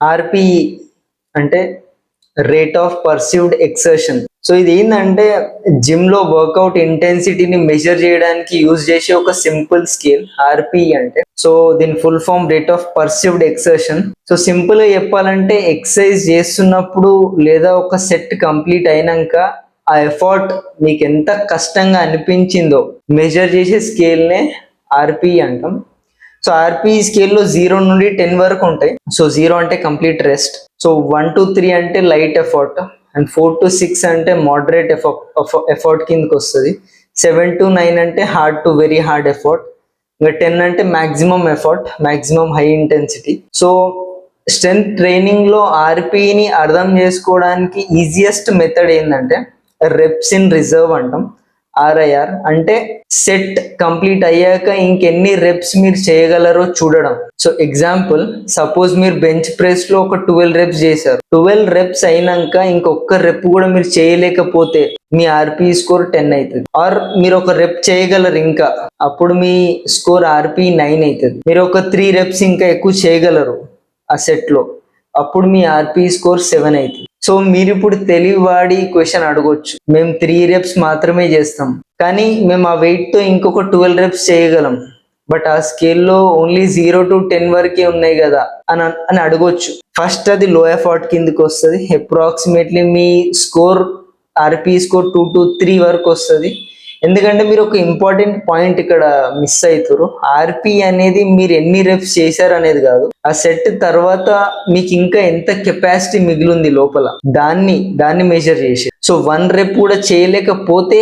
ఆర్పిఈ అంటే rate of perceived exertion. So ఇది ఏంటంటే జిమ్ లో వర్కౌట్ ఇంటెన్సిటీని మెజర్ చేయడానికి యూజ్ చేసే ఒక సింపుల్ స్కేల్ ఆర్పిఈ అంటే. సో దీని full form rate of perceived exertion. So simple గా చెప్పాలంటే ఎక్సర్సైజ్ చేస్తున్నప్పుడు లేదా ఒక సెట్ కంప్లీట్ అయినాక ఆ ఎఫర్ట్ మీకు ఎంత కష్టంగా అనిపించిందో మెజర్ చేసే స్కేల్ నే ఆర్పిఈ అంటాం. సో ఆర్పిఈ స్కేల్లో 0 నుండి 10 వరకు ఉంటాయి. సో 0 అంటే కంప్లీట్ రెస్ట్, సో 1 to 3 అంటే లైట్ ఎఫర్ట్, అండ్ 4 to 6 అంటే మోడరేట్ ఎఫర్ట్ కిందకి వస్తుంది, 7 to 9 అంటే hard to very hard effort, ఇంకా 10 అంటే maximum effort, maximum high intensity. So strength training లో ఆర్పిఈని అర్థం చేసుకోవడానికి ఈజియెస్ట్ మెథడ్ ఏంటంటే రెప్స్ ఇన్ రిజర్వ్ అంటాం, ఆర్ఐఆర్. అంటే సెట్ కంప్లీట్ అయ్యాక ఇంకెన్ని రెప్స్ మీరు చేయగలరో చూడడం. సో ఎగ్జాంపుల్, సపోజ్ మీరు బెంచ్ ప్రెస్ లో ఒక 12 రెప్స్ చేశారు, 12 రెప్స్ అయినాక ఇంకొక రెప్ కూడా మీరు చేయలేకపోతే మీ ఆర్పిఈ స్కోర్ 10 అవుతుంది. ఆర్ మీరు ఒక రెప్ చేయగలరు ఇంకా, అప్పుడు మీ స్కోర్ ఆర్పిఈ 9 అవుతుంది. మీరు ఒక 3 రెప్స్ ఇంకా ఎక్కువ చేయగలరు ఆ సెట్ లో, అప్పుడు మీ ఆర్పిఈ స్కోర్ 7 అవుతుంది. సో మీరు ఇప్పుడు తెలివి వాడి క్వశ్చన్ అడగొచ్చు, మేము 3 రెప్స్ మాత్రమే చేస్తాం కానీ మేము ఆ వెయిట్ తో ఇంకొక 12 రెప్స్ చేయగలం, బట్ ఆ స్కేల్లో ఓన్లీ 0 to 10 వరకే ఉన్నాయి కదా అని అడగొచ్చు. ఫస్ట్ అది లో ఎఫర్ట్ కిందకి వస్తుంది. అప్రాక్సిమేట్లీ మీ స్కోర్ ఆర్పిఈ స్కోర్ 2 to 3 వరకు వస్తుంది. ఎందుకంటే మీరు ఒక ఇంపార్టెంట్ పాయింట్ ఇక్కడ మిస్ అవుతారు. ఆర్పి అనేది మీరు ఎన్ని రెప్స్ చేశారు అనేది కాదు, ఆ సెట్ తర్వాత మీకు ఇంకా ఎంత కెపాసిటీ మిగిలింది లోపల దాన్ని మెజర్ చేసి. సో 1 రెప్ కూడా చేయలేకపోతే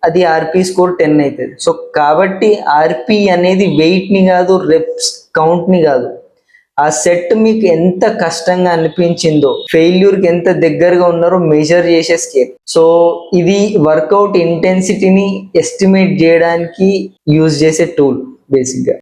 అది ఆర్పి స్కోర్ 10 అవుతుంది. సో కాబట్టి ఆర్పి అనేది వెయిట్ ని కాదు, రెప్స్ కౌంట్ ని కాదు, ఆ సెట్ మీకు ఎంత కష్టంగా అనిపించిందో, ఫెయిల్యూర్ కి ఎంత దగ్గరగా ఉన్నారో మెజర్ చేసే స్కేల్. సో ఇది వర్కౌట్ ఇంటెన్సిటీని ఎస్టిమేట్ చేయడానికి యూజ్ చేసే టూల్ బేసిక్ గా.